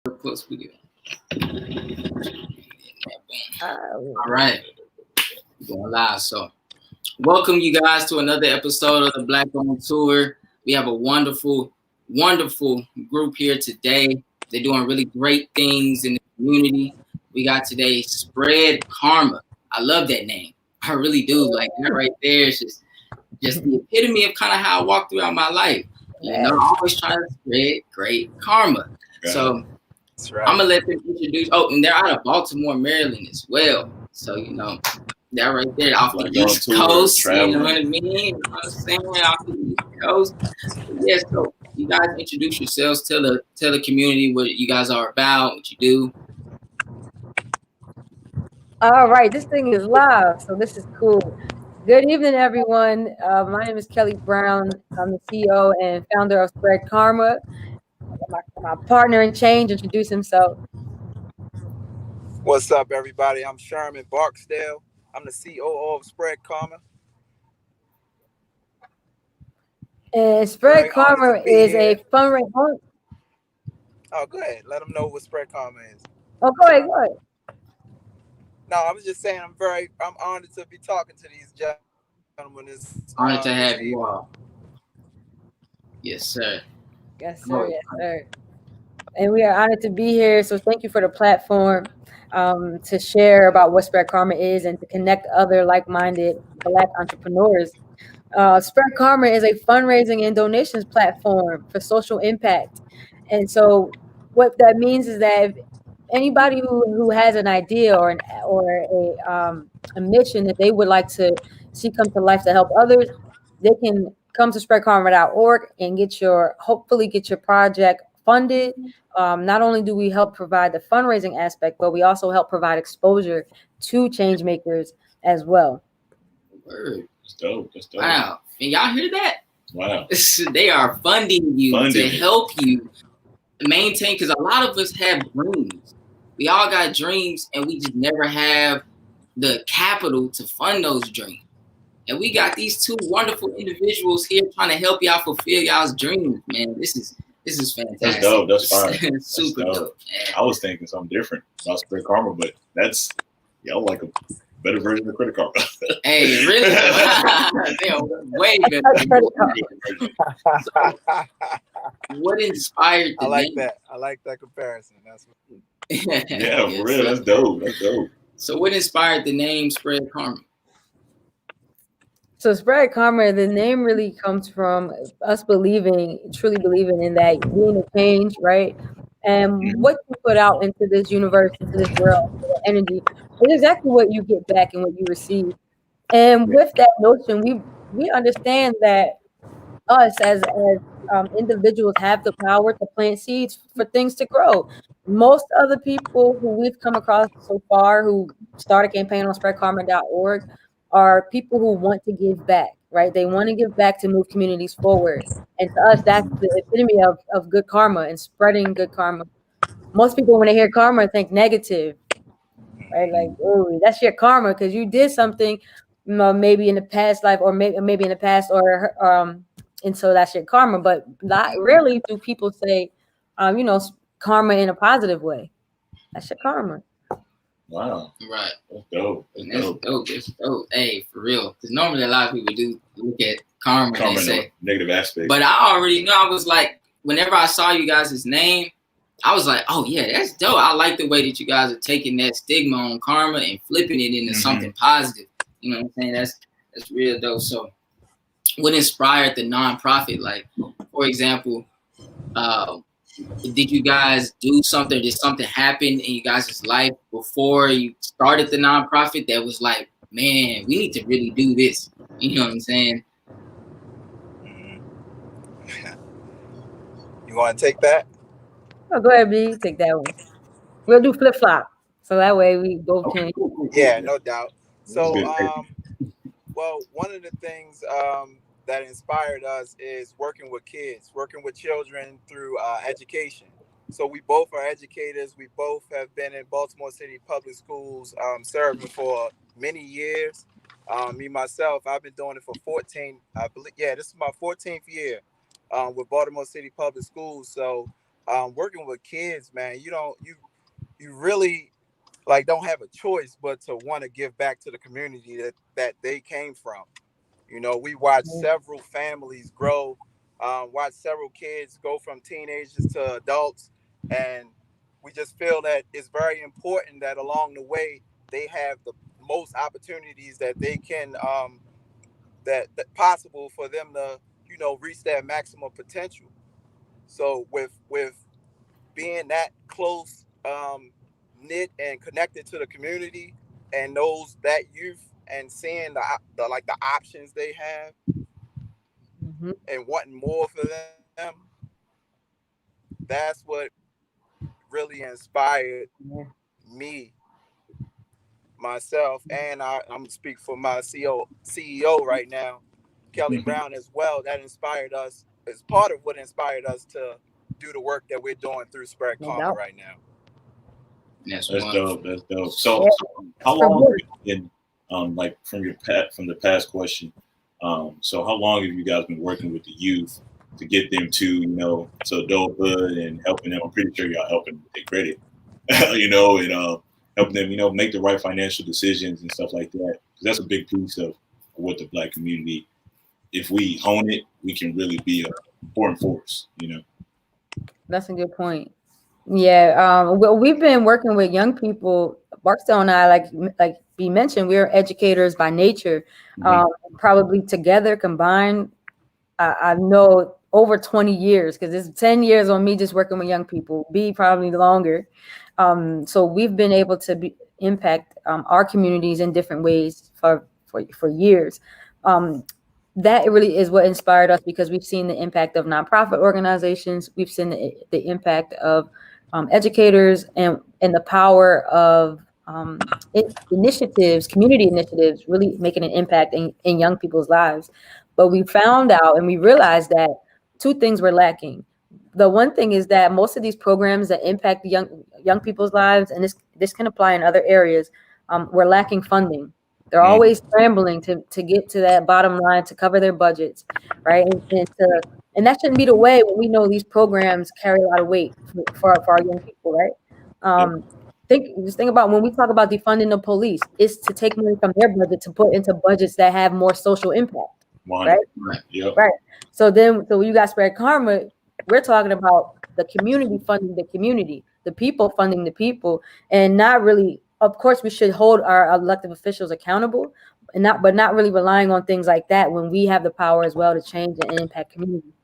Close video. All Uh, right, going live. So, welcome you guys to another episode of the Black on Tour. We have a wonderful, wonderful group here today. They're doing really great things in the community. We got today Spread Karma. I love that name. I really do. Like that right there is just the epitome of kind of how I walk throughout my life. You know, I'm always trying to spread great karma. So That's right. I'm gonna let them introduce. Oh, and they're out of Baltimore, Maryland as well. So they're right there off the East Coast. You know what I mean? You know what I'm saying? Off the East Coast. Yeah. So you guys introduce yourselves. Tell the community what you guys are about, what you do. all right, this thing is live, so this is cool. Good evening, everyone. My name is Kelly Brown. I'm the CEO and founder of Spread Karma. My partner in change, introduce himself. What's up, everybody? I'm Sherman, Barksdale. I'm the COO of Spread Karma. And Spread Karma is a fundraiser. Oh, go ahead. Let them know what Spread Karma is. Oh, go ahead. No, I was just saying I'm honored to be talking to these gentlemen. Honored to have you all. Yes, sir. Yes, sir. Yes, sir. And we are honored to be here. So thank you for the platform to share about what Spread Karma is and to connect other like-minded Black entrepreneurs. Spread Karma is a fundraising and donations platform for social impact. And so what that means is that if anybody who has an idea or a mission that they would like to see come to life to help others, they can come to spreadkarma.org and hopefully get your project funded. Not only do we help provide the fundraising aspect, but we also help provide exposure to change makers as well. Word. That's dope. Wow. And y'all hear that? Wow. They are funding you to help you maintain, because a lot of us have dreams. We all got dreams, and we just never have the capital to fund those dreams. And we got these two wonderful individuals here trying to help y'all fulfill y'all's dreams, man. This is fantastic. That's dope. That's fine. Super dope. I was thinking something different about Spread Karma, but that's y'all like a better version of Credit Karma. Hey, really? Damn, way better. So, what inspired the name? That. I like that comparison. That's what... Yeah, for real. That's dope. So what inspired the name Spread Karma? So Spread Karma, the name really comes from us truly believing in that being a change, right? And what you put out into this universe, into this world, energy, is exactly what you get back and what you receive. And with that notion, we understand that us as individuals have the power to plant seeds for things to grow. Most of the people who we've come across so far who start a campaign on spreadkarma.org are people who want to give back, right? They want to give back to move communities forward. And to us, that's the epitome of good karma and spreading good karma. Most people, when they hear karma, think negative, right? Like, oh, that's your karma because you did something, maybe in the past life, or maybe in the past, and so that's your karma. But not rarely do people say, karma in a positive way. That's your karma. Wow. Right. That's dope. That's dope. Hey, for real. Because normally a lot of people do look at karma and they say negative aspect. But I already know. I was like, whenever I saw you guys' name, I was like, oh yeah, that's dope. I like the way that you guys are taking that stigma on karma and flipping it into something positive. You know what I'm saying? That's real dope. So what inspired the nonprofit? Like, for example, did you guys do something? Did something happen in you guys' life before you started the nonprofit that was like, man, we need to really do this? You know what I'm saying? You want to take that? Oh, go ahead, B. Take that one. We'll do flip flop, so that way we both can. Yeah, no doubt. So, well, one of the things that inspired us is working with kids, working with children through education. So we both are educators. We both have been in Baltimore City Public Schools serving for many years. Me, myself, I've been doing it for 14, I believe. Yeah, this is my 14th year with Baltimore City Public Schools. So working with kids, man, you really like don't have a choice but to want to give back to the community that they came from. You know, we watched several families grow, watch several kids go from teenagers to adults, and we just feel that it's very important that along the way they have the most opportunities that they can that possible for them to reach their maximum potential. So with being that close, knit and connected to the community and those that youth and seeing the like the options they have Mhm. and wanting more for them, that's what really inspired Yeah. me, myself, and I'm gonna speak for my CEO right now, Kelly Brown, as well. That inspired us, is part of what inspired us to do the work that we're doing through Spread No Karma doubt. right now. That's That's wonderful. dope. That's dope. So, Yeah. how For long me, have you been, like from the past question? So how long have you guys been working with the youth to get them to adulthood and helping them? I'm pretty sure y'all helping them with their credit, and helping them, make the right financial decisions and stuff like that. 'Cause that's a big piece of what the Black community. If we hone it, we can really be an important force. that's a good point. Yeah, well, we've been working with young people. Barksdale and I, like we mentioned, we're educators by nature. Mhm. Probably together combined, I know over 20 years, because it's 10 years on me just working with young people, be probably longer. So we've been able to impact our communities in different ways for years. That really is what inspired us, because we've seen the impact of nonprofit organizations. We've seen the impact of educators, and the power of initiatives, community initiatives, really making an impact in young people's lives. But we found out and we realized that two things were lacking. The one thing is that most of these programs that impact young people's lives, and this can apply in other areas, were lacking funding. They're Mm. always scrambling to get to that bottom line to cover their budgets, right? And that shouldn't be the way when we know these programs carry a lot of weight for our young people, right? Yep. Just think about when we talk about defunding the police, it's to take money from their budget to put into budgets that have more social impact, right? 100. Yep. Right. So when you got Spread Karma, we're talking about the community funding the community, the people funding the people, and not really. Of course, we should hold our elected officials accountable, but not really relying on things like that when we have the power as well to change and impact community.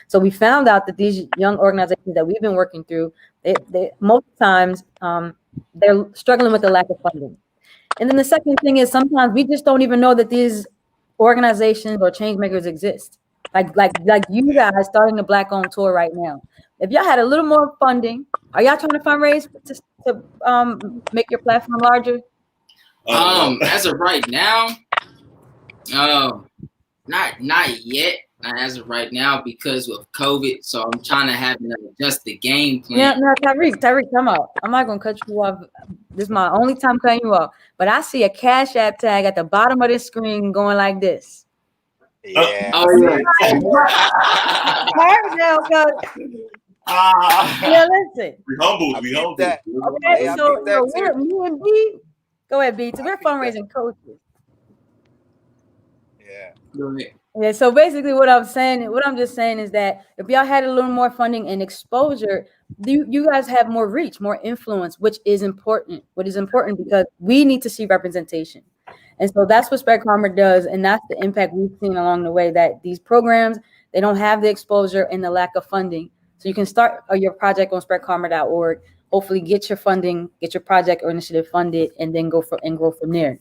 So we found out that these young organizations that we've been working through, they most times they're struggling with the lack of funding. And then the second thing is sometimes we just don't even know that these organizations or change makers exist. Like you guys starting the Black Owned Tour right now. If y'all had a little more funding, are y'all trying to fundraise to make your platform larger? As of right now, not yet. Not as of right now because of COVID. So I'm trying to have an adjusted game plan. No, Tyreek, come out. I'm not gonna cut you off. This is my only time cutting you off. But I see a Cash App tag at the bottom of the screen going like this. Yeah, Oh I see it. Yeah, listen. We humbled. I We peeped humbled. that. Okay, Hey, I so peeped that too. me and B, go ahead, B. So I we're peeped that. fundraising coaches. Yeah. Go ahead. Yeah, so basically what I'm just saying is that if y'all had a little more funding and exposure, you guys have more reach, more influence, which is important. What is important because we need to see representation. And so that's what Spread Karma does, and that's the impact we've seen along the way, that these programs, they don't have the exposure and the lack of funding. So you can start your project on spreadkarma.org, hopefully get your funding, get your project or initiative funded, and then grow from there.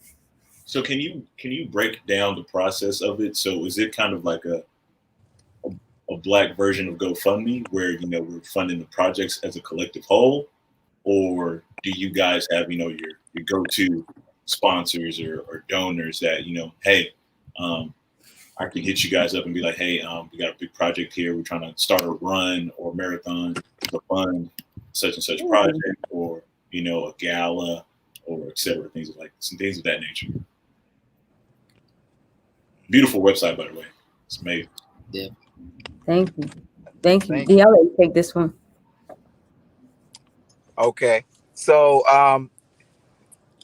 So can you break down the process of it? So is it kind of like a Black version of GoFundMe where we're funding the projects as a collective whole, or do you guys have your go-to sponsors or donors that hey, I can hit you guys up and be like, hey, we got a big project here. We're trying to start a run or marathon to fund such and such project, or a gala, or et cetera, some things of that nature. Beautiful website, by the way. It's amazing. Yeah. Thank you. Thank Yeah, I'll let you take this one. Okay. So I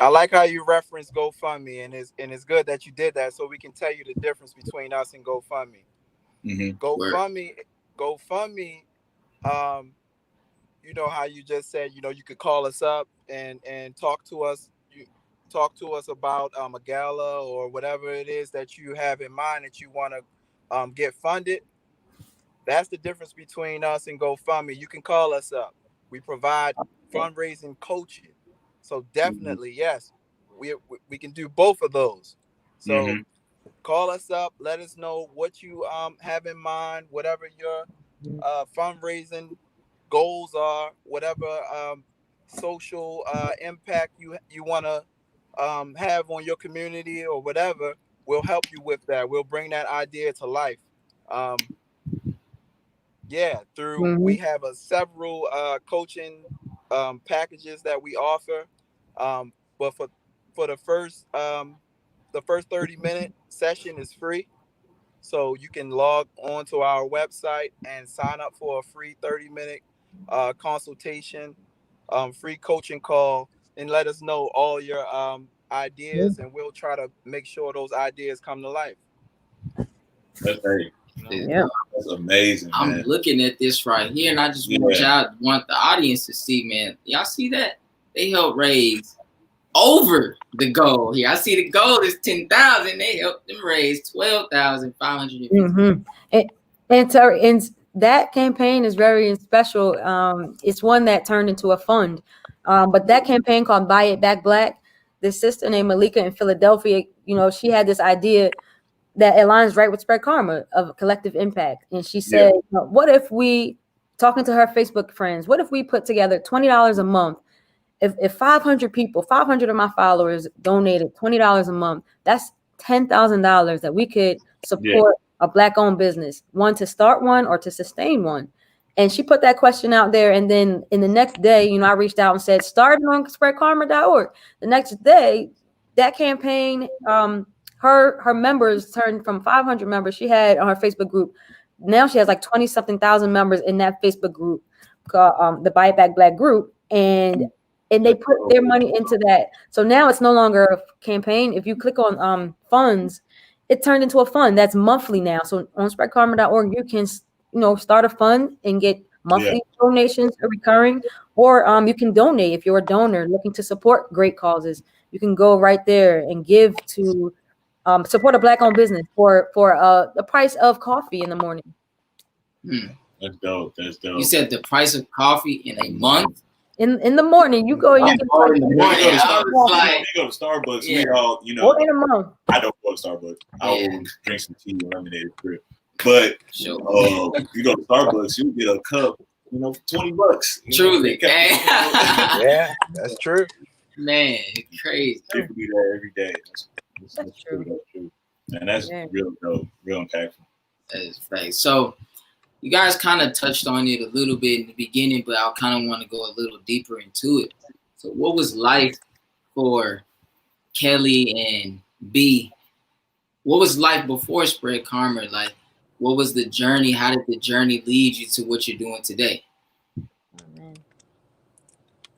like how you reference GoFundMe, and it's good that you did that, so we can tell you the difference between us and GoFundMe. Mm-hmm. GoFundMe, GoFundMe. Um, you know how you just said, you could call us up and talk to us. You talk to us about a gala or whatever it is that you have in mind that you want to get funded. That's the difference between us and GoFundMe. You can call us up. We provide fundraising coaching. So Mm-hmm. definitely, yes, we can do both of those. So Mm-hmm. call us up. Let us know what you have in mind, whatever your fundraising goals are, whatever social impact you want to have on your community or whatever. We'll help you with that. We'll bring that idea to life. Um, yeah, through Mm-hmm. we have a several coaching packages that we offer, but for the first 30-minute session is free, so you can log on to our website and sign up for a free 30-minute consultation, free coaching call, and let us know all your ideas, and we'll try to make sure those ideas come to life. That's great. Yeah. That's amazing, I'm man. looking at this right here, and I just want the audience to see, man. Y'all see that? They help raise over the goal here. I see the goal is 10,000. They helped them raise 12,550. Mm-hmm. And that campaign is very special. It's one that turned into a fund. But that campaign called Buy It Back Black, this sister named Malika in Philadelphia, she had this idea that aligns right with Spread Karma of collective impact. And she said, what if we, talking to her Facebook friends, what if we put together $20 a month? If 500 people, 500 of my followers donated $20 a month, that's $10,000 that we could support a Black-owned business, one to start one or to sustain one. And she put that question out there. And then in the next day, I reached out and said, starting on spreadkarma.org. The next day, that campaign, her members turned from 500 members she had on her Facebook group. Now she has like 20 something thousand members in that Facebook group called the Buy It Back Black group. And they put their money into that. So now it's no longer a campaign. If you click on funds, it turned into a fund that's monthly now. So on spreadkarma.org, you can start a fund and get monthly donations recurring, or you can donate if you're a donor looking to support great causes. You can go right there and give to support a Black-owned business for the price of coffee in the morning. That's dope. That's dope. You said the price of coffee in a month? In the morning, you go. You in the morning. You go to Starbucks. We all, in a month. I don't go to Starbucks. I will drink some tea and lemonade drip. But you go to Starbucks, you get a cup, $20. Truly, yeah, that's true. Man, it's crazy. People do that every day. That's true. That's true. And that's real dope, real impactful. That is right. So you guys kind of touched on it a little bit in the beginning, but I kind of want to go a little deeper into it. So what was life for Kelli and B? What was life before Spread Karma? Like, what was the journey? How did the journey lead you to what you're doing today?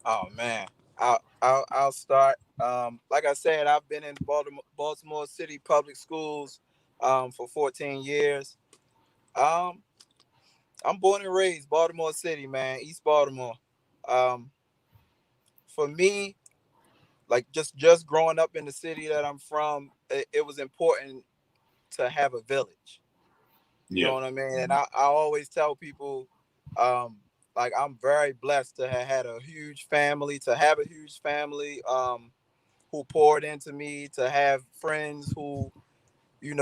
Oh man, I'll start. Like I said, I've been in Baltimore City public schools for 14 years. I'm born and raised Baltimore City, man, East Baltimore. For me, like just growing up in the city that I'm from, it was important to have a village. You know what I mean? And I always tell people, like I'm very blessed to have had a huge family, who poured into me, to have friends who,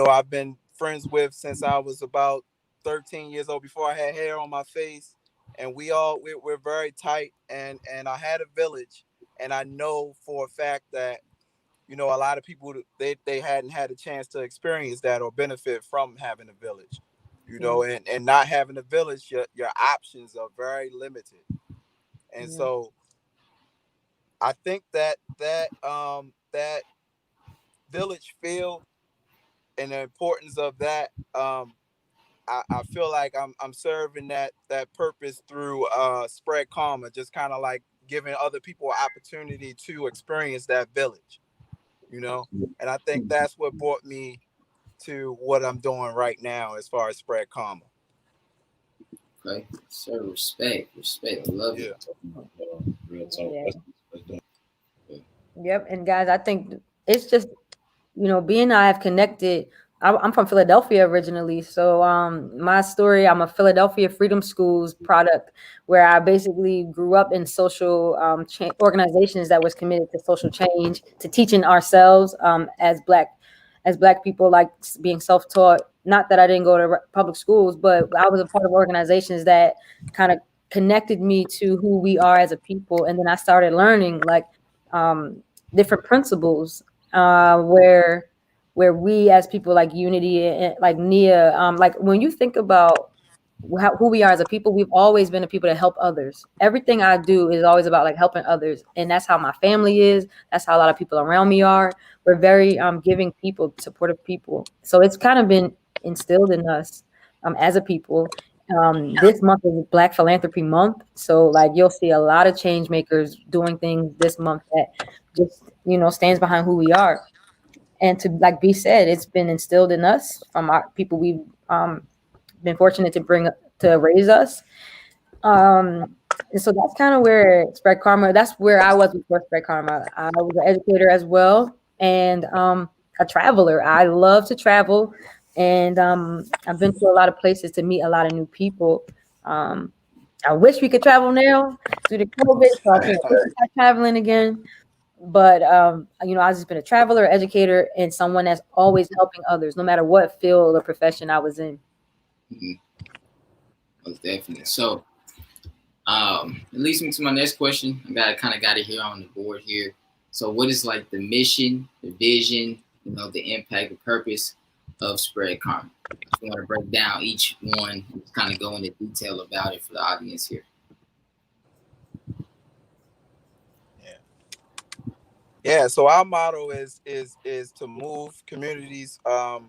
I've been friends with since I was about 13 years old, before I had hair on my face. And we're very tight, and I had a village, and I know for a fact that, a lot of people, they hadn't had a chance to experience that or benefit from having a village, and not having a village, your options are very limited. And so I think that village feel and the importance of that, I feel like I'm serving that purpose through Spread Karma, just kind of like giving other people an opportunity to experience that village, you know. And I think that's what brought me to what I'm doing right now as far as Spread Karma. Okay, so respect. I love Yeah. it. Real talk. Yeah. That's dope. Yep. And guys, I think it's just, B and I have connected. I'm from Philadelphia originally, so my story. I'm a Philadelphia Freedom Schools product, where I basically grew up in social organizations that was committed to social change, to teaching ourselves as black people, like being self-taught. Not that I didn't go to public schools, but I was a part of organizations that kind of connected me to who we are as a people, and then I started learning like different principles where we as people like unity and like Nia, like when you think about who we are as a people, we've always been a people to help others. Everything I do is always about like helping others, and that's how my family is. That's how a lot of people around me are. We're very giving people, supportive people. So it's kind of been instilled in us as a people. This month is Black Philanthropy Month, so like you'll see a lot of change makers doing things this month that just stands behind who we are. And to like B said, it's been instilled in us from our people we've been fortunate to bring to raise us. And so that's kind of where Spread Karma. That's where I was before Spread Karma. I was an educator as well, and a traveler. I love to travel, and I've been to a lot of places to meet a lot of new people. I wish we could travel now due to COVID, so I can't wait to start traveling again. But I've just been a traveler, educator, and someone that's always helping others, no matter what field or profession I was in. Most definitely. So, it leads me to my next question. I kind of got it here on the board here. So, what is like the mission, the vision, the impact, the purpose of Spread Karma? If you want to break down each one, just kind of go into detail about it for the audience here. Yeah, so our motto is to move communities forward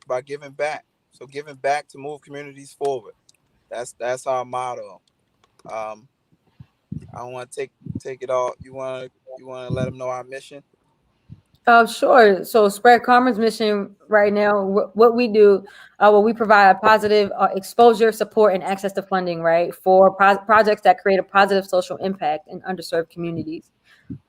by giving back. So giving back to move communities forward. That's our motto. I don't want to take it all. You want to let them know our mission? Sure. So Spread Karma's mission right now, what we do, we provide positive exposure, support, and access to funding, right, for projects that create a positive social impact in underserved communities.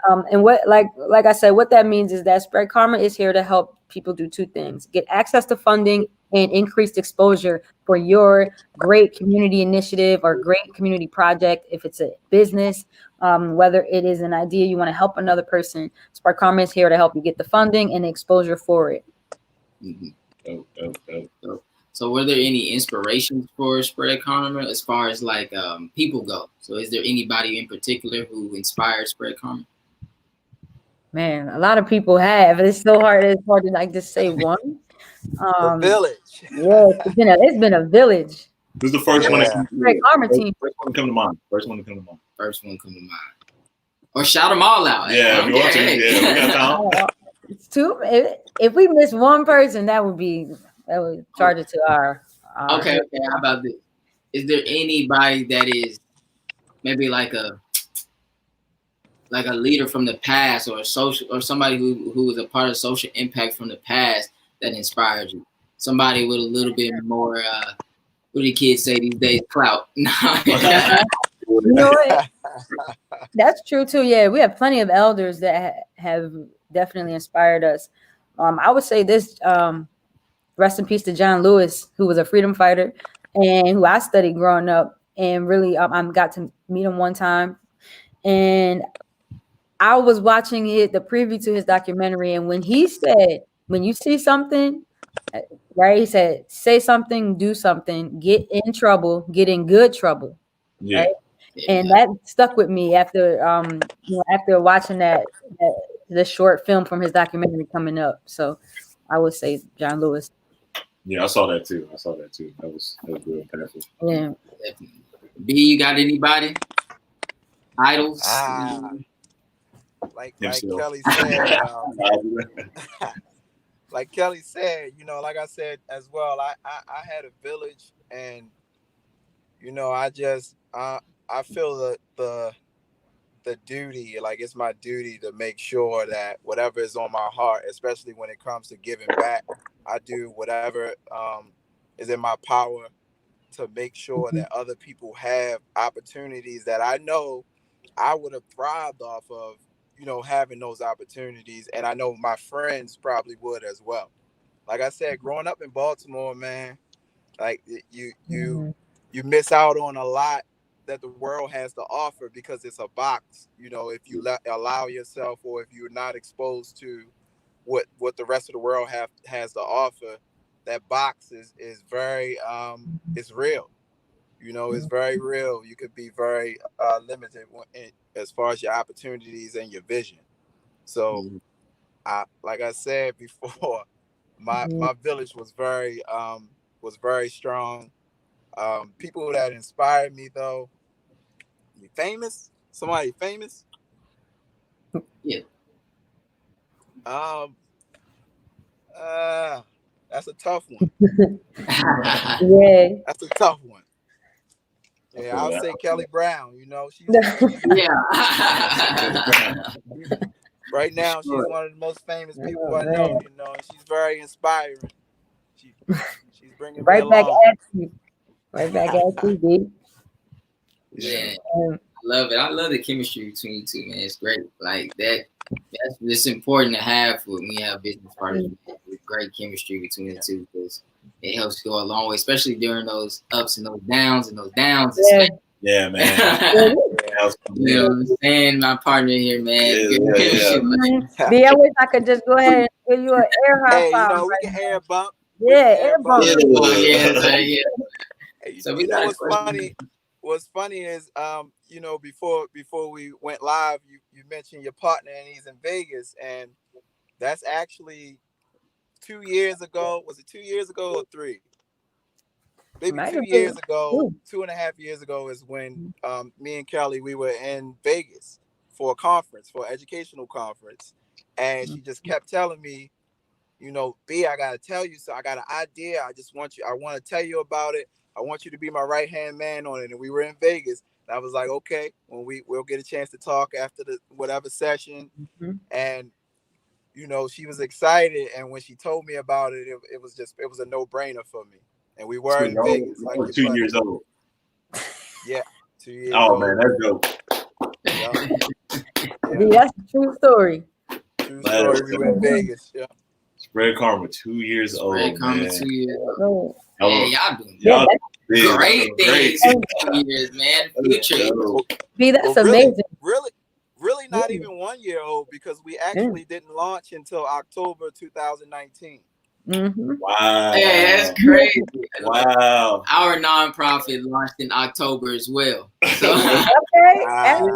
And what, like I said, what that means is that Spread Karma is here to help people do two things: get access to funding and increased exposure for your great community initiative or great community project. If it's a business, whether it is an idea you want to help another person, Spread Karma is here to help you get the funding and the exposure for it. So were there any inspirations for Spread Karma as far as like people go? So is there anybody in particular who inspired Spread Karma? Man, a lot of people have. It's so hard. It's hard to like just say one. The village. Yeah, it's been a village. Who's the first one? Spread Karma team. First one to come to mind. First one to come to mind. Or shout them all out. Yeah, if you want to. Yeah, we got time. It's two. If we miss one person, that would charge it to our. Okay. How about this? Is there anybody that is maybe like a leader from the past, or somebody who was a part of social impact from the past that inspired you? Somebody with a little bit more, what do the kids say these days, clout? You know what? That's true too. Yeah, we have plenty of elders that have definitely inspired us. I would say this, rest in peace to John Lewis, who was a freedom fighter and who I studied growing up, and really I got to meet him one time. And I was watching the preview to his documentary, and when he said, when you see something, right, he said, say something, do something, get in trouble, get in good trouble. Yeah. Right? And that stuck with me after after watching the short film from his documentary coming up. So I would say John Lewis. Yeah, I saw that too. That was real powerful. Yeah. B, you got anybody? Idols? Like Kelly said, like Kelly said, like I said as well, I had a village, and I just I feel the duty, like it's my duty to make sure that whatever is on my heart, especially when it comes to giving back, I do whatever is in my power to make sure that other people have opportunities that I know I would have thrived off of, having those opportunities. And I know my friends probably would as well. Like I said, growing up in Baltimore, man, like you miss out on a lot that the world has to offer because it's a box. If you allow yourself, or if you're not exposed to what the rest of the world has to offer, that box is very it's real. It's very real. You could be very limited as far as your opportunities and your vision. So like I said before, my village was very strong. People that inspired me, though. You famous? Somebody famous? Yeah. Um. That's a tough one. Yeah. That's a tough one. Yeah, I'll say Kelly Brown. She's Yeah. right now. She's one of the most famous people I know. And she's very inspiring. She's bringing right me back along. at you. Right back at you, B. Yeah. I love it. I love the chemistry between you two, man. It's great. Like it's important to have when we have business partners with great chemistry between the two, because it helps go a long way, especially during those ups and those downs Yeah, man. You know what I'm saying? My partner here, man. B, I wish I could just go ahead and give you an air high five. We can air bump. Yeah, air bump. Yeah. So what's funny? What's funny is, before we went live, you mentioned your partner and he's in Vegas, and that's actually 2 years ago. Was it 2 years ago or 3? Maybe 2 years ago, 2.5 years ago is when me and Kelly, we were in Vegas for a conference, for an educational conference, and she just kept telling me, B, I gotta tell you, so I got an idea. I want to tell you about it. I want you to be my right hand man on it. And we were in Vegas. And I was like, okay, when we'll get a chance to talk after the whatever session. And she was excited. And when she told me about it, it was a no brainer for me. And we were in Vegas. Like 2 years old. Yeah, 2 years Oh old. man, that's dope. Yeah, that's a true story. True story. We were in Vegas. Yeah. Spread Karma, 2 years old. Spread Karma, 2 years old. Hey, y'all doing great things. 2 years, man. Future. B, that's amazing. Really not even 1 year old, because we actually didn't launch until October 2019. Wow. Yeah, that's crazy. Wow. Our nonprofit launched in October as well. So October.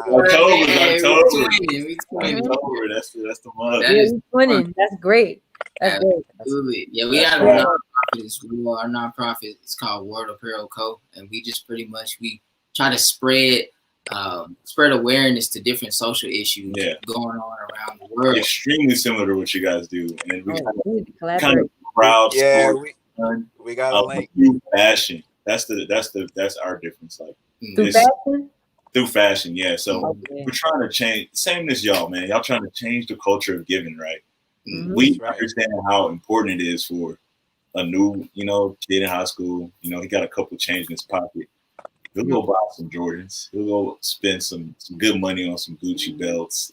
We twinning. October. That's the month. Twinning. That's great. That's great. Absolutely. Yeah, we have a nonprofit as well. Our nonprofit is called World Apparel Co. And we just pretty much try to spread awareness to different social issues going on around the world. Extremely similar to what you guys do, and we kind of proud. Yeah, we got a link. Through fashion. That's our difference. Like through fashion, yeah. So we're trying to change. Same as y'all, man. Y'all trying to change the culture of giving, right? We understand how important it is for a new, kid in high school. He got a couple change in his pocket. He'll go buy some Jordans. He'll go spend some good money on some Gucci belts,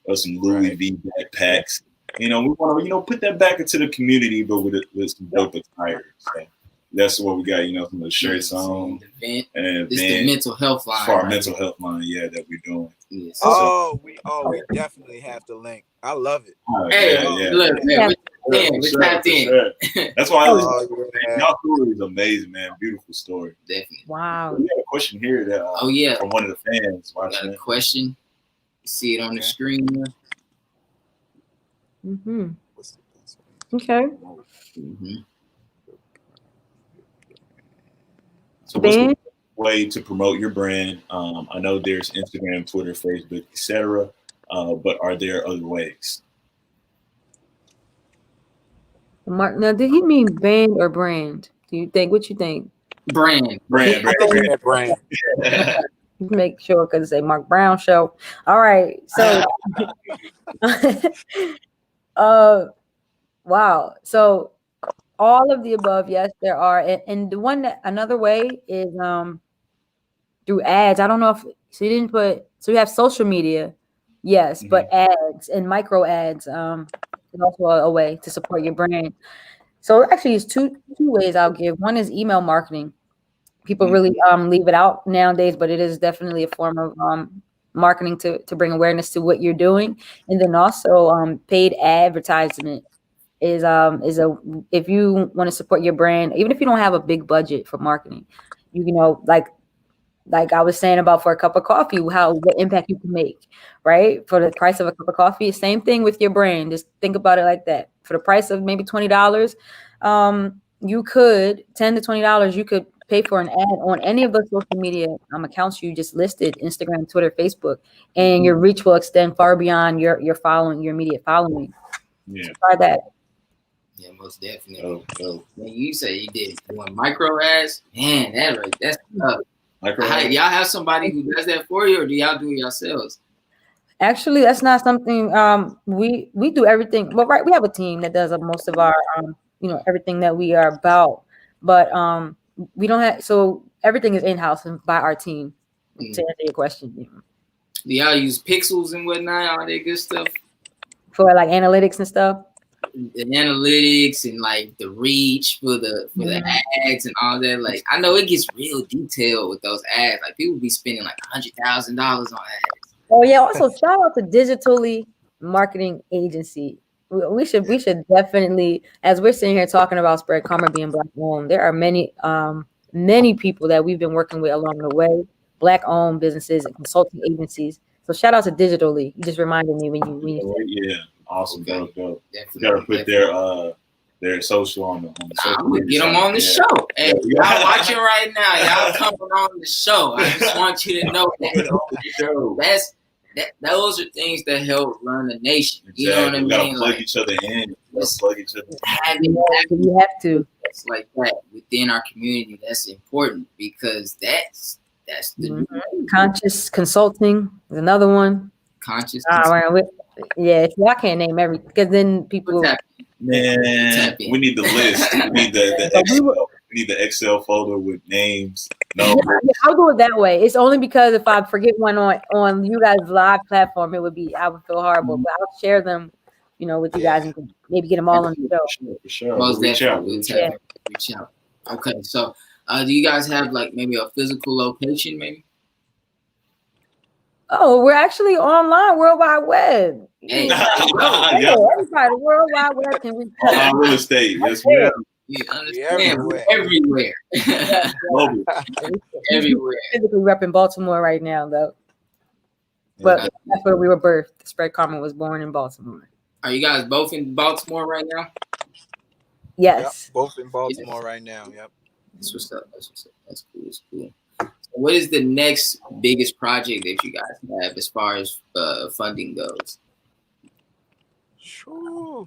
or some Louis V backpacks. We want to, put that back into the community, but with some dope attire. So that's what we got, some of the shirts on. And the mental health line. For our mental health line, that we're doing. Yes. We definitely have to link. I love it. Look, man, we're tapped in. That's why y'all story is amazing, man. Beautiful story. Definitely. Wow. We got a question here from one of the fans. We got a question. You see it on the screen here. Okay. So what's the way to promote your brand? I know there's Instagram, Twitter, Facebook, etc. But are there other ways? Mark, now did he mean band or brand? Do you think? What you think? Brand. I think he meant brand. Make sure because it's a Mark Brown show. All right, so wow. So all of the above, yes, there are, and the one that another way is through ads. I don't know if so you didn't put so you have social media, yes, but ads and micro ads is also a way to support your brand. So actually, it's two ways I'll give. One is email marketing. People really leave it out nowadays, but it is definitely a form of marketing to bring awareness to what you're doing. And then also paid advertisement is a if you want to support your brand, even if you don't have a big budget for marketing, you know, like I was saying about for a cup of coffee, what impact you can make, right? For the price of a cup of coffee, same thing with your brand. Just think about it like that. For the price of maybe $20, you could $10 to $20, you could pay for an ad on any of the social media accounts you just listed, Instagram, Twitter, Facebook, and your reach will extend far beyond your following, your immediate following. Yeah. So try that. Yeah, most definitely. When you say you did one micro ads, man, that's tough. Y'all have somebody who does that for you, or do y'all do it yourselves? Actually, that's not something we do everything. Well, right, we have a team that does most of our everything that we are about, but we don't have so everything is in house and by our team. To answer your question, do y'all use pixels and whatnot, all that good stuff for like analytics and stuff? The analytics and like the reach for the ads and all that. Like I know it gets real detailed with those ads. Like people be spending like $100,000 on ads. Oh yeah. Also, shout out to Digitally Marketing Agency. We should definitely, as we're sitting here talking about Spread Karma being Black owned, there are many people that we've been working with along the way, Black owned businesses and consulting agencies. So shout out to Digitally. You just reminded me when you yeah. Awesome, dope. You gotta put their social on the I'm gonna get them on the show. Hey, y'all watching right now. Y'all coming on the show. I just want you to know that. Those are things that help run a nation. Exactly. You know what I mean? We gotta plug each other in. You have to. It's like that within our community. That's important because that's the conscious consulting is another one. Conscious. Yeah, I can't name every because then people. Man, we need the list. We need the Excel. We need the Excel folder with names. No, I'll do it that way. It's only because if I forget one on you guys' live platform, I would feel horrible. But I'll share them, with you guys and maybe get them all on the show. For sure. Most reach out. Reach out. Okay, so do you guys have like maybe a physical location, maybe? Oh, we're actually online, World Wide Web. Hey, everybody, World Wide Web can reach out. Real estate. Yes, ma'am. You understand? Everywhere. Everywhere. Physically repping Baltimore right now, though. But that's where we were birthed. Spread Karma was born in Baltimore. Are you guys both in Baltimore right now? Yes. Yep, both in Baltimore right now. Yep. That's what's up. That's cool. That's cool. So what is the next biggest project that you guys have as far as funding goes? Sure.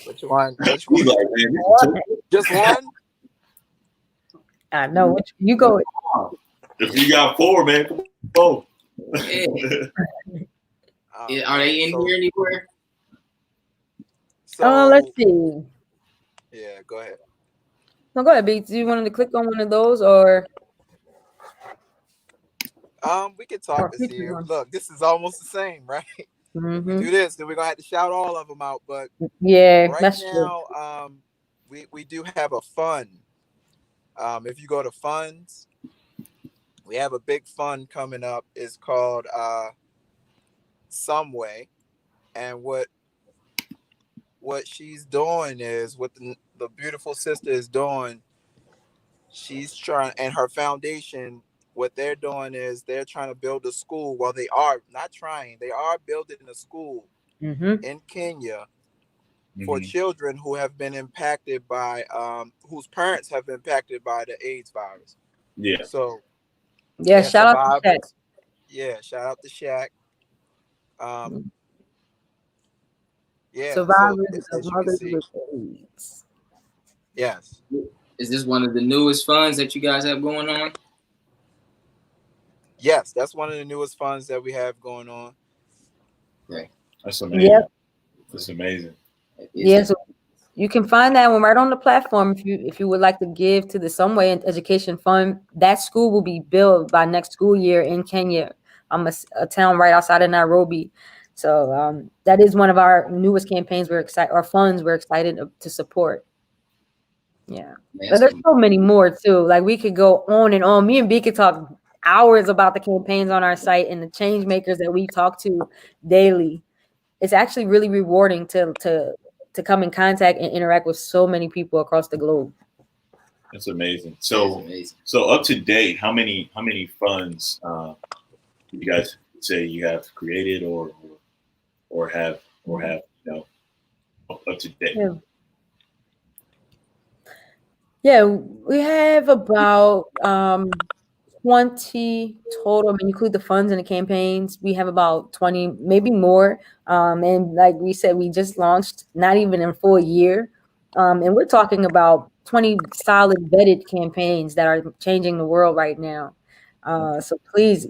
Which one? Just one? I know. You go. If you got 4, man, come on. Are they in here anywhere? Let's see. Yeah, go ahead. No, go ahead, B. Do you want to click on one of those or? We can talk this here. Look, this is almost the same, right? Mm-hmm. We do this, then we're gonna have to shout all of them out. But that's now, true. We do have a fund. If you go to funds, we have a big fund coming up. It's called Someway, and what she's doing is what the beautiful sister is doing. She's trying, and her foundation. What they're doing is they're trying to build a school. Well, they are not trying. They are building a school in Kenya for children who have been impacted by, whose parents have been impacted by the AIDS virus. Yeah. So, shout out to Shaq. Yeah, shout out to Shaq. Survivors of mothers with AIDS. Yes. Is this one of the newest funds that you guys have going on? Yes, that's one of the newest funds that we have going on. Okay. That's amazing. Yep. That's amazing. Yeah, so you can find that one right on the platform. If you would like to give to the Some Way Education Fund, that school will be built by next school year in Kenya, a town right outside of Nairobi. So that is one of our newest campaigns. Our funds we're excited to support. Yeah, but there's so many more too. Like we could go on and on. Me and B could talk hours about the campaigns on our site and the change makers that we talk to daily. It's actually really rewarding to come in contact and interact with so many people across the globe. That's amazing. So up to date, how many funds you guys say you have created or have up to date? Yeah, we have about 20 total. I mean, include the funds and the campaigns. We have about 20, maybe more. And like we said, we just launched not even in full year. And we're talking about 20 solid vetted campaigns that are changing the world right now. So please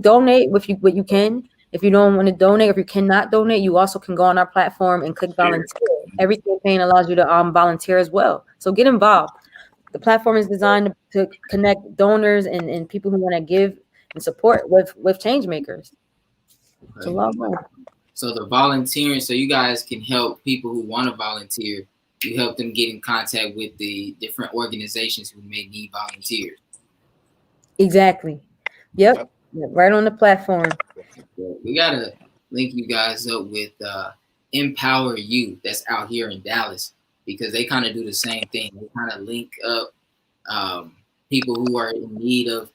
donate what you can. If you don't want to donate, if you cannot donate, you also can go on our platform and click volunteer. Every campaign allows you to volunteer as well. So get involved. The platform is designed to connect donors and people who want to give and support with change makers. Okay. It's a long way. So the volunteering, so you guys can help people who want to volunteer. You help them get in contact with the different organizations who may need volunteers. Exactly. Yep. Right on the platform. We gotta link you guys up with Empower You that's out here in Dallas, because they kind of do the same thing. They kind of link up people who are in need of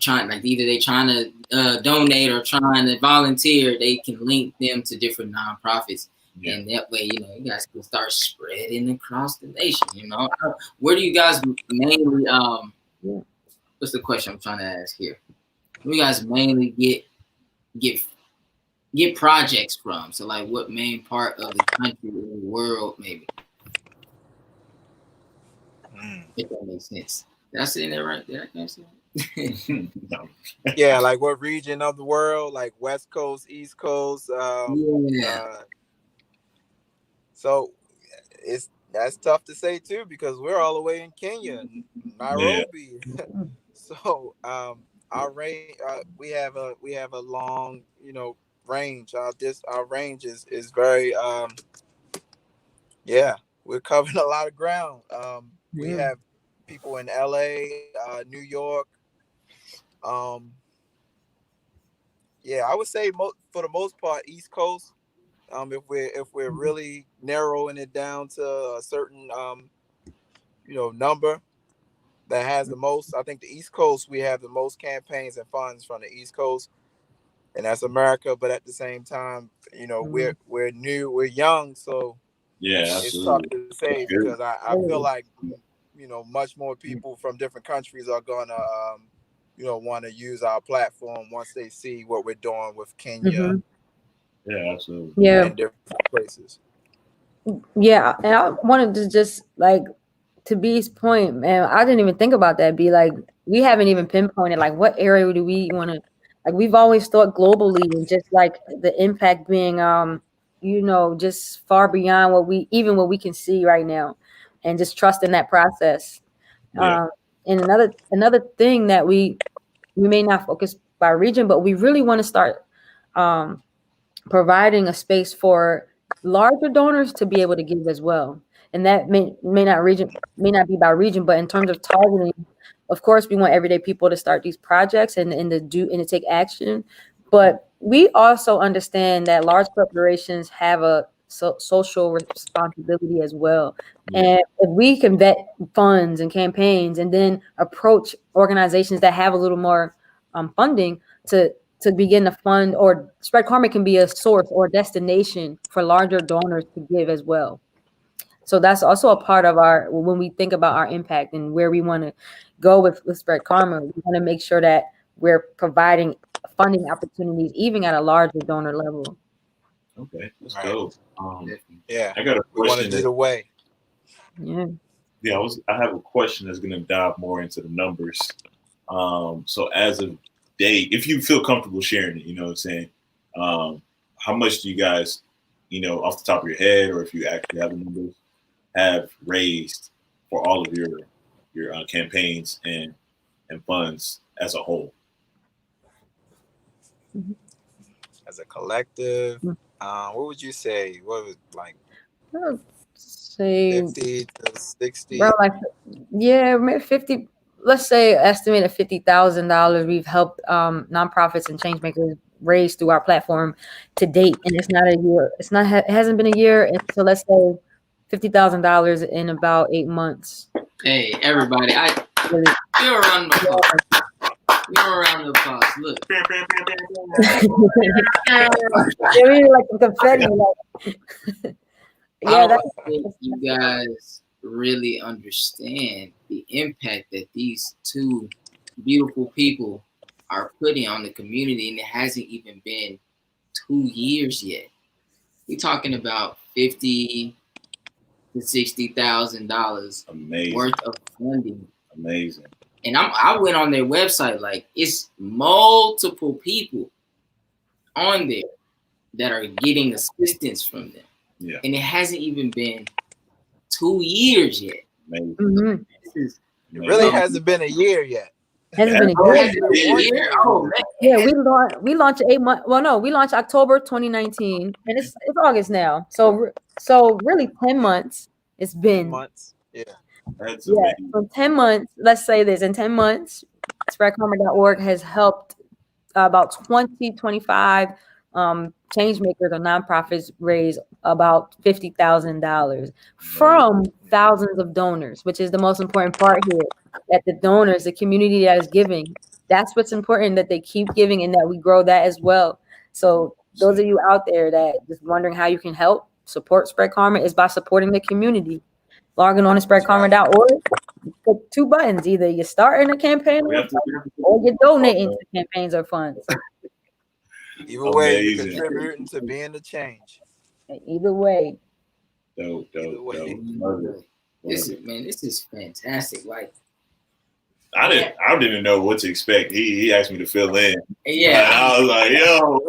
trying, like either they trying to donate or trying to volunteer. They can link them to different nonprofits, and that way, you guys can start spreading across the nation. Where do you guys mainly? What's the question I'm trying to ask here? Where do you guys mainly get projects from? So, like, what main part of the country or the world, maybe? If that makes sense. Did I say that right? Did I can't say that? No. Yeah, like what region of the world? Like West Coast, East Coast. So that's tough to say too, because we're all the way in Kenya, Nairobi. So our range, we have a long range. Our range is very we're covering a lot of ground. We have people in LA, New York. I would say for the most part East Coast. If we're really narrowing it down to a certain number that has the most, I think the East Coast, we have the most campaigns and funds from the East Coast, and that's America. But at the same time, we're new, we're young, so it's tough to say, because I feel like much more people from different countries are gonna want to use our platform once they see what we're doing with Kenya. Yeah, absolutely. Yeah, and different places. Yeah, and I wanted to just to B's point, man. I didn't even think about that. Be like, we haven't even pinpointed what area do we want to. We've always thought globally, and just the impact being just far beyond what we can see right now, and just trusting that process. And another thing that we may not focus by region, but we really want to start providing a space for larger donors to be able to give as well. And that may not be by region, but in terms of targeting, of course, we want everyday people to start these projects and to take action. But we also understand that large corporations have a social responsibility as well. And if we can vet funds and campaigns and then approach organizations that have a little more funding to begin to fund, or Spread Karma can be a source or destination for larger donors to give as well. So that's also a part of when we think about our impact and where we want to go with Spread Karma. We want to make sure that we're providing funding opportunities even at a larger donor level. Okay, let's go. Yeah, I got a question. We want to do the way. Yeah. Yeah, I have a question that's going to dive more into the numbers. So as of date, if you feel comfortable sharing it, you know what I'm saying? How much do you guys, off the top of your head, or if you actually have the numbers, have raised for all of your campaigns and funds as a whole? As a collective, what would you say? What was like I would say 50 to 60? around like, yeah, maybe 50. Let's say estimated $50,000 we've helped nonprofits and change makers raise through our platform to date, and it's not a year. It hasn't been a year, and so let's say $50,000 in about 8 months. Hey, everybody! Really. Give a round of applause. Give a round of applause. Look. Yeah, really like the confetti. Like, I don't think you guys really understand the impact that these two beautiful people are putting on the community, and it hasn't even been 2 years yet. We're talking about $50,000 to $60,000 worth of funding. Amazing. And I went on their website, like it's multiple people on there that are getting assistance from them. Yeah. And it hasn't even been 2 years yet. Mm-hmm. It really hasn't been a year yet. Hasn't been a year. Oh, man. Yeah, we launched 8 months. Well, no, we launched October 2019, and it's August now. So really 10 months. It's been 10 months. Yeah. That's amazing. So 10 months. Let's say this: in 10 months, spreadkarma.org has helped about 25 change makers or nonprofits raise about $50,000 from thousands of donors, which is the most important part here. That the donors, the community that is giving, that's what's important, that they keep giving and that we grow that as well. So those of you out there that just wondering how you can help support Spread Karma is by supporting the community. Logging on to spreadkarma.org, click 2 buttons: either you're starting a campaign or you're donating to campaigns or funds. Either way, you're contributing to being the change. Either way. Dope. This is fantastic. Like, I didn't know what to expect. He asked me to fill in. Yeah. And I was like, yo,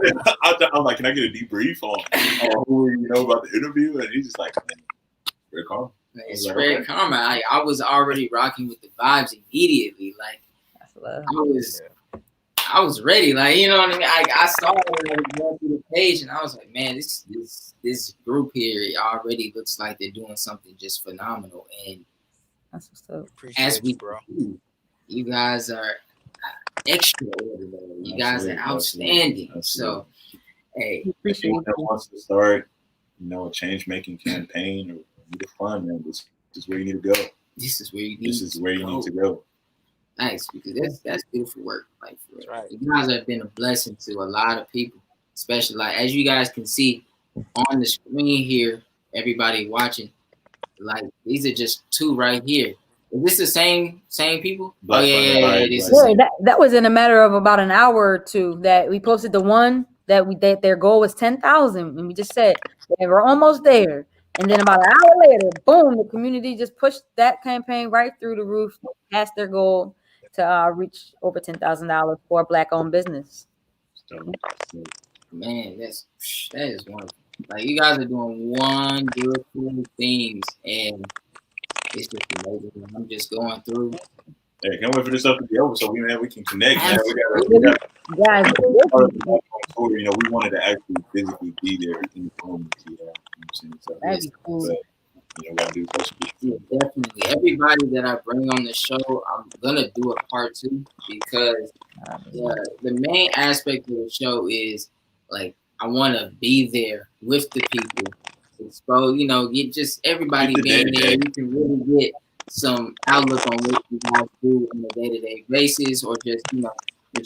I'm like, can I get a debrief on who you know about the interview? And he's just like, Spread Karma. Spread Karma. I was already rocking with the vibes immediately. Like, I was ready. Like, you know what I mean? I saw it going through the page, and I was like, man, this group here already looks like they're doing something just phenomenal. And that's what's up. As we bro, you guys are extraordinary. You guys are outstanding. Absolutely. So, hey, if anyone that wants to start, a change-making campaign or need a fund, man, this is where you need to go. This is where you need to go. Nice, because that's beautiful work. Like, right. You guys have been a blessing to a lot of people, especially like as you guys can see on the screen here, everybody watching. Like, these are just 2 right here. Is this the same people? That was in a matter of about an hour or 2 that we posted the one that their goal was 10,000, and we just said they were almost there. And then about an hour later, boom, the community just pushed that campaign right through the roof, past their goal to reach over $10,000 for a Black-owned business. Man, that is wonderful. Like, you guys are doing wonderful things, and it's just amazing. I'm just going through. Hey, can't wait for this stuff to be over so we can connect. Man. We wanted to actually physically be there in the room. That'd be cool. But, gotta do definitely. Everybody that I bring on the show, I'm gonna do a part 2 because the main aspect of the show is like I want to be there with the people. So get just everybody being there. You can really get some outlook on what you guys do on a day-to-day basis, or just what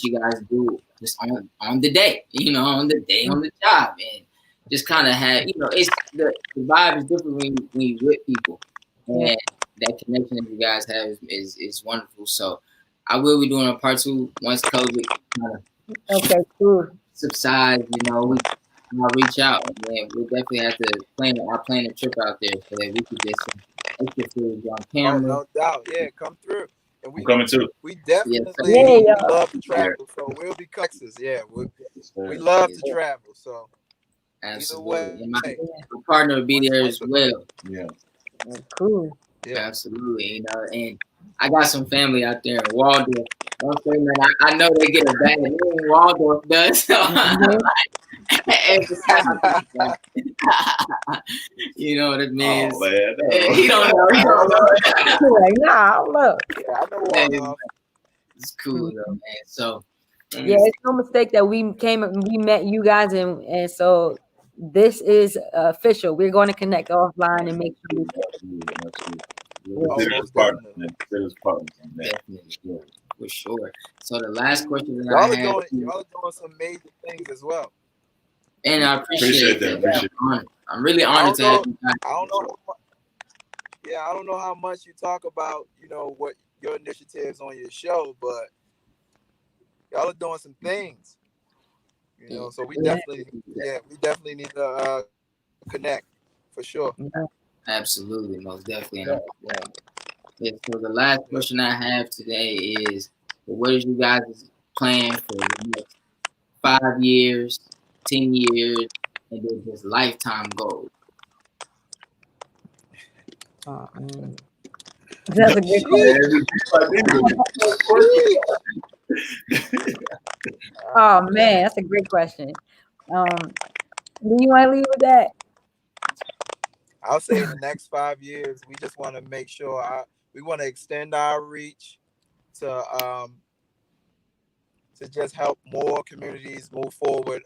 you guys do just on the day. On the job, and just kind of have it's the vibe is different when you with people, and that connection that you guys have is wonderful. So I will be doing a part 2 once COVID kind of subsides. I'll reach out, and then we'll definitely have to plan a trip out there so that we could get extra footage on Oh, camera. no doubt. Yeah, come through. And I'm coming too. we Yes, definitely Yeah, love to travel. So we'll be Texas. Yeah, we love to travel. So either absolutely. And way, my partner will be there as well. Yeah. cool. yeah. Absolutely, and I got some family out there in Waldorf. Don't say, man, I know they get a bad name. Waldorf does. So every time, you know what it means. Oh man, He don't know. He don't know. Like, nah, look. Yeah, I know Man, Waldorf. it's cool though, man. So Yeah, it's no mistake that we met you guys, and so this is official. We're going to connect offline and make sure we Oh, Consider us most partners, definitely. man. Consider us partners on that. definitely, for sure. So the last question that Y'all I are have, doing some major things as well. and I appreciate that. Appreciate I'm really I honored don't to have know. you guys. I don't know. Yeah, I don't know how much you talk about, what your initiatives on your show, but y'all are doing some things. So we definitely need to connect for sure. Absolutely, most definitely. Yeah, so the last question I have today is, what is you guys' plan for the next 5 years, 10 years, and then just lifetime goals? That's a good question. Oh man, that's a great question. Do you want to leave with that? I'll say in the next 5 years, we just want to make sure we want to extend our reach to just help more communities move forward.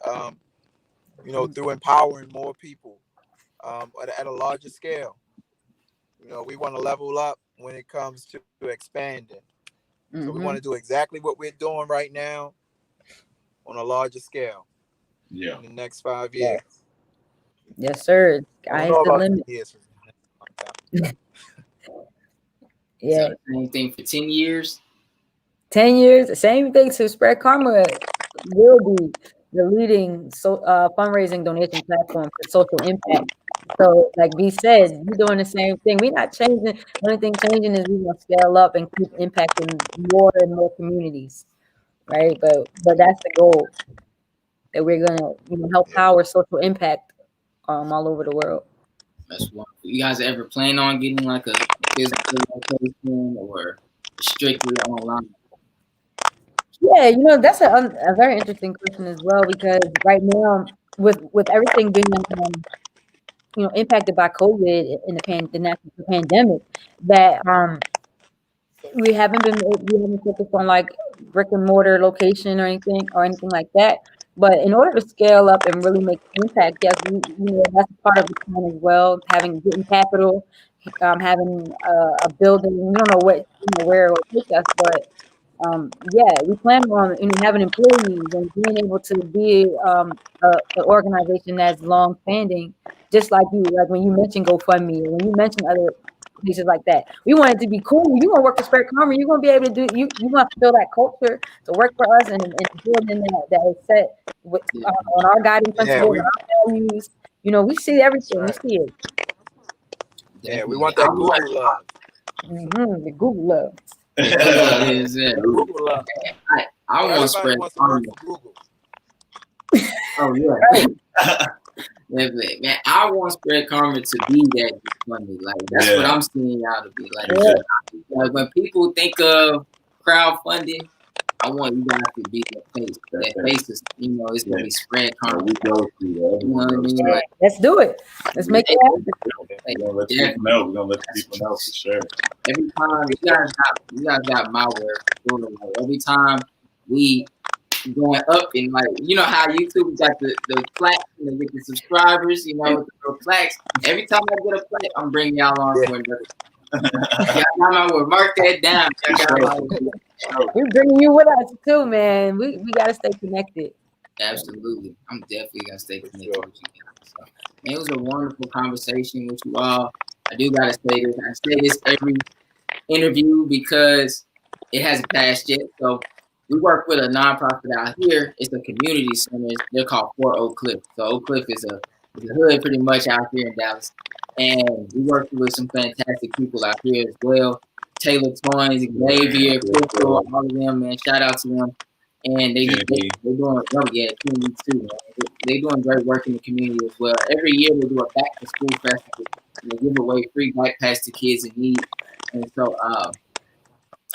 Through empowering more people at a larger scale. We want to level up when it comes to expanding. So we want to do exactly what we're doing right now on a larger scale. Yeah. In the next 5 years. Yes, sir. I Sky's don't know the about limit. years. Yeah. So same thing for 10 years. 10 years, same thing. To Spread Karma will be the leading fundraising donation platform for social impact. So, like B said, we're doing the same thing. We're not changing. The only thing changing is we want to scale up and keep impacting more and more communities, right? But that's the goal, that we're gonna help power social impact all over the world. That's wonderful. You guys ever plan on getting like a physical location or strictly online? Yeah, that's a very interesting question as well, because right now with everything being impacted by COVID in the pandemic, that we haven't focused on like brick and mortar location or anything like that. But in order to scale up and really make an impact, yes, that's part of the plan as well. Getting capital, having a building. We don't know where it will take us, but yeah, we plan on having employees and being able to be an organization that's long standing, just like when you mentioned GoFundMe, or when you mentioned other places like that. We want it to be cool. You want to work for Spread Karma, you're going to be able to do. You want to feel that culture to work for us, and building that is set on our guiding principles and our values. We see everything. We see it. Yeah, we want that Google love. The Google love. Google love. I want to Spread Karma. Google. Oh yeah. Man, I want Spread Karma to be that funny. Like that's what I'm seeing y'all to be like when people think of crowdfunding, I want you guys to be that face. That face is, it's gonna be Spread Karma. We go through that. You know what I mean? Like, let's do it. Let's make it happen. We're gonna let people know. We're gonna let people know for sure. Every time you guys got my word. Like, every time we going up in, like, how YouTube got the plaques and they get the subscribers, the plaques. Every time I get a plaque, I'm bringing y'all on for another. Y'all got my word. Mark that down. We're bringing you with us too, man. We gotta stay connected. Absolutely, I'm definitely gonna stay connected with you guys. So, man, it was a wonderful conversation with you all. I do gotta say this. I say this every interview because it hasn't passed yet. So we work with a nonprofit out here. It's a community center. They're called 4 Oak Cliff. So Oak Cliff is a hood pretty much out here in Dallas. And we worked with some fantastic people out here as well. Taylor Toynes, Xavier, Crystal, all of them, man. Shout out to them. And they're doing, Kelli too, man. They're doing great work in the community as well. Every year they do a back to school festival and they give away free backpacks to kids in need. And so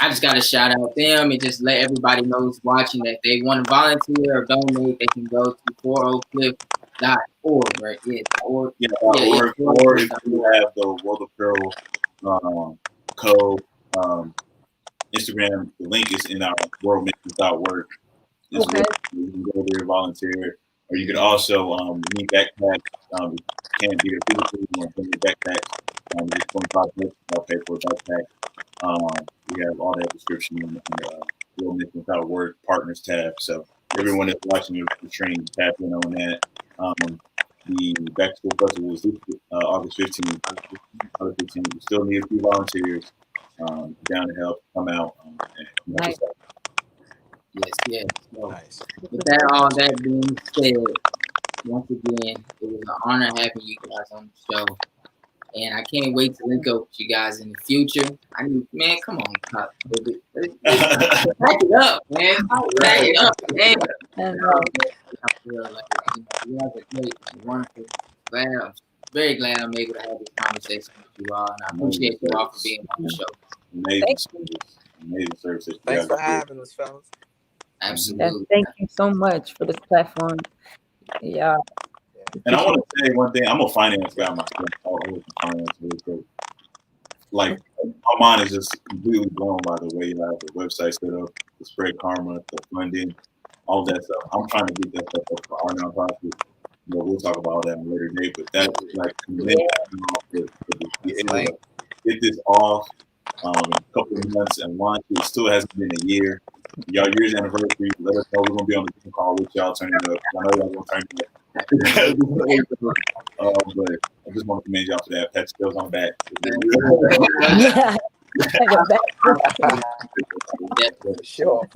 I just got to shout out them and just let everybody know who's watching that they want to volunteer or donate. They can go to 40cliff.org, right? Yeah, .org. Or if you have the World Apparel code, Instagram, the link is in our World Missions.org. Okay. You can go there, volunteer, or you can also need backpacks. Can't be a physically, you want to bring your backpacks. Just $25, I'll pay for a backpack. We have all that description in the World Missions.org partners tab. So everyone that's watching the stream, tap in on that. The Back to School Festival is August 15th. August 15th. We still need a few volunteers down to help come out. Nice. Yes. So, Nice. with that, all that being said, once again, it was an honor having you guys on the show. And I can't wait to link up with you guys in the future. Man, come on, Pop. Back it up, man. Back it up, man. I feel like you guys are great and wonderful. I'm very glad I'm able to have this conversation with you all. And I appreciate you all for being on the show. Amazing service. Thanks for having us, fellas. Absolutely. Thank you so much for this platform. Yeah. And I want to say one thing. I'm a finance guy myself. Like, my mind is just completely blown by the way you have the website set up, the Spread Karma, the funding, all that stuff. I'm trying to get that stuff up for our nonprofit. We'll talk about all that in a later date. But that is like get this off in a couple of months and launch. It still hasn't been a year. Y'all year's anniversary. Let us know. We're gonna be on the Zoom call with y'all turning up. I know y'all gonna turn it up. But I just want to commend y'all for that. Pat skills on back. Sure.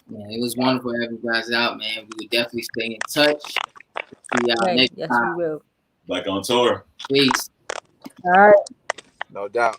Man, it was wonderful having you guys out, man. We will definitely stay in touch. See y'all next time. Yes, we will. Black on Tour. Peace. All right. No doubt.